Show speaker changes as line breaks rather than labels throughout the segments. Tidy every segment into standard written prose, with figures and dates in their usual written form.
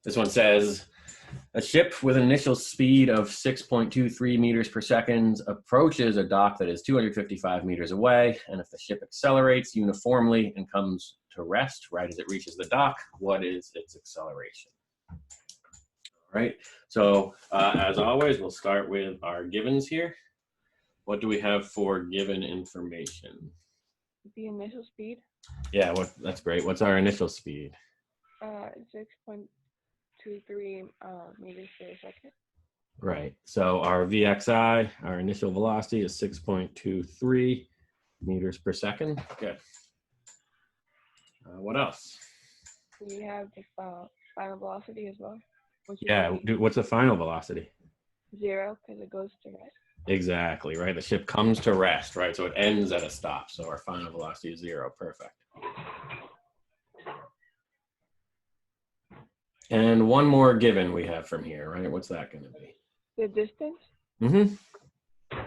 This one says, a ship with an initial speed of 6.23 meters per second approaches a dock that is 255 meters away, and if the ship accelerates uniformly and comes to rest right as it reaches the dock, what is its acceleration? All right, so as always, we'll start with our givens here. What do we have for given information?
The initial speed?
Yeah, that's great. What's our initial speed?
6.23 meters per second.
Right. So our VXI, our initial velocity, is 6.23 meters per second. Good. What else?
We have the final velocity as well.
Yeah. What's the final velocity?
0, because it goes to rest.
Exactly. Right. The ship comes to rest. Right. So it ends at a stop. So our final velocity is 0. Perfect. And one more given we have from here. Right. What's that going to be?
The distance.
Mm-hmm.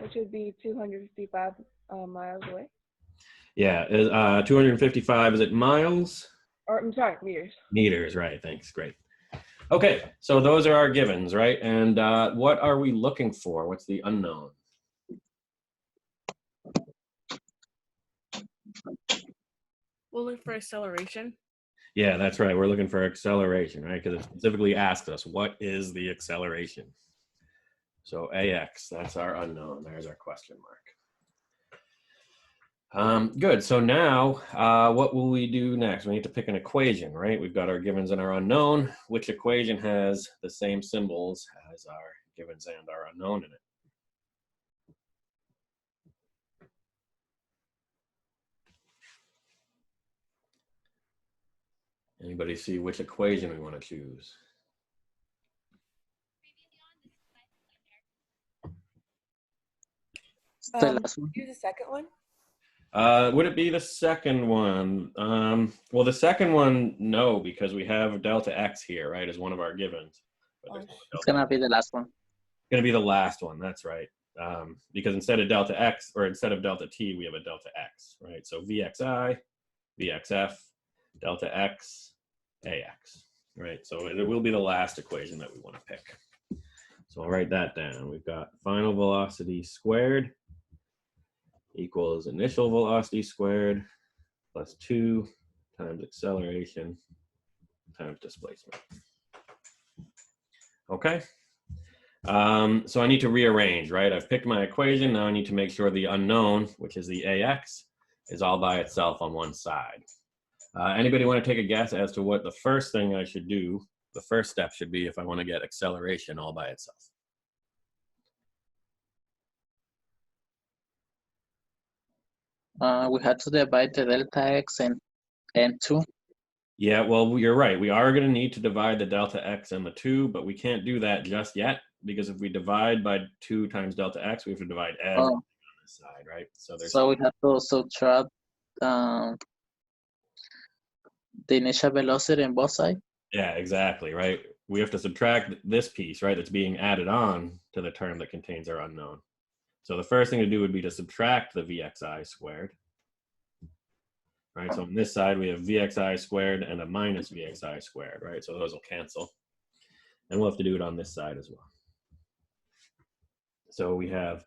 Which would be 255 miles away.
Yeah. 255. Is it miles?
Or I'm sorry, meters.
Meters. Right. Thanks. Great. Okay, so those are our givens, right? And what are we looking for? What's the unknown?
We'll look for acceleration.
Yeah, that's right. We're looking for acceleration, right? Because it specifically asked us, what is the acceleration? So AX, that's our unknown. There's our question mark. Good. So now, what will we do next? We need to pick an equation, right? We've got our givens and our unknown. Which equation has the same symbols as our givens and our unknown in it? Anybody see which equation we want to choose?
Do the second one?
Would it be the second one? Well, the second one, no, because we have delta x here, right, as one of our givens. But
it's going to be the last one.
It's going to be the last one, that's right. Because instead of delta x, or instead of delta t, we have a delta x, right? So VXI, VXF, delta x, AX, right? So it will be the last equation that we want to pick. So I'll write that down. We've got final velocity squared equals initial velocity squared plus 2 times acceleration times displacement. Okay. So I need to rearrange, right? I've picked my equation. Now I need to make sure the unknown, which is the AX, is all by itself on one side. Anybody want to take a guess as to what the first thing I should do, the first step should be if I want to get acceleration all by itself?
We had to divide the delta x and 2.
Yeah, well, you're right. We are going to need to divide the delta x and the 2, but we can't do that just yet, because if we divide by 2 times delta x, we have to divide everything on this side, right?
So we have to subtract the initial velocity on both sides?
Yeah, exactly, right? We have to subtract this piece, right, that's being added on to the term that contains our unknown. So the first thing to do would be to subtract the VXI squared. Right, so on this side we have VXI squared and a minus VXI squared, right? So those will cancel. And we'll have to do it on this side as well. So we have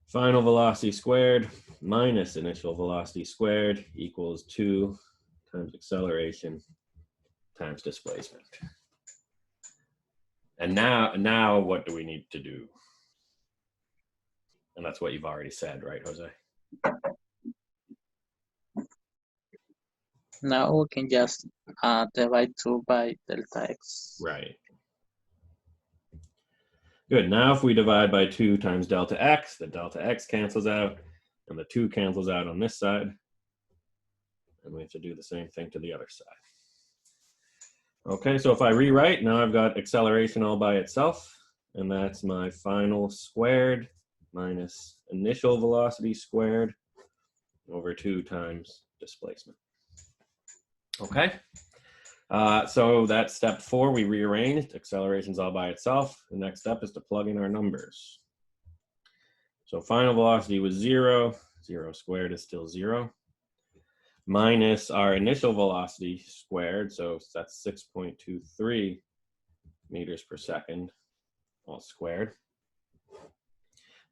final velocity squared minus initial velocity squared equals 2 times acceleration times displacement. And now what do we need to do? And that's what you've already said, right, Jose?
Now we can just divide 2 by delta x.
Right. Good. Now if we divide by 2 times delta x, the delta x cancels out, and the 2 cancels out on this side. And we have to do the same thing to the other side. Okay, so if I rewrite, now I've got acceleration all by itself, and that's my final squared minus initial velocity squared over 2 times displacement. Okay, so that's step 4. We rearranged. Acceleration's all by itself. The next step is to plug in our numbers. So final velocity was 0. 0 squared is still 0. minus our initial velocity squared, so that's 6.23 meters per second, all squared,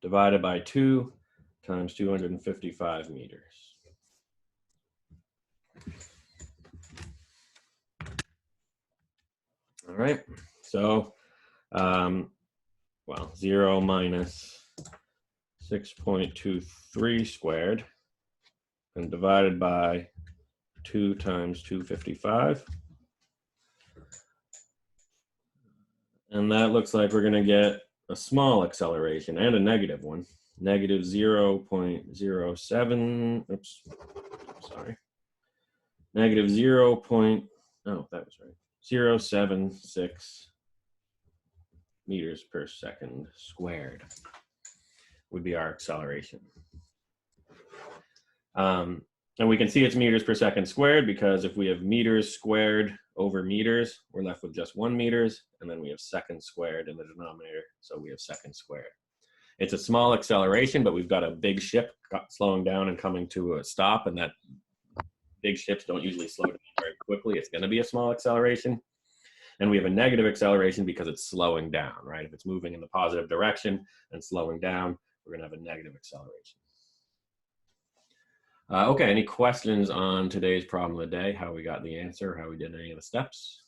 divided by 2 times 255 meters. All right, so, well, 0 minus 6.23 squared and divided by 2 times 255. And that looks like we're going to get a small acceleration and a negative one. Negative 0.07, oops, sorry. Negative 0. Oh, that was right. 0.76 meters per second squared would be our acceleration. And we can see it's meters per second squared because if we have meters squared over meters, we're left with just 1 meters, and then we have seconds squared in the denominator, so we have seconds squared. It's a small acceleration, but we've got a big ship slowing down and coming to a stop, and that big ships don't usually slow down very quickly. It's going to be a small acceleration. And we have a negative acceleration because it's slowing down, right? If it's moving in the positive direction and slowing down, we're going to have a negative acceleration. Okay, any questions on today's problem of the day, how we got the answer, how we did any of the steps?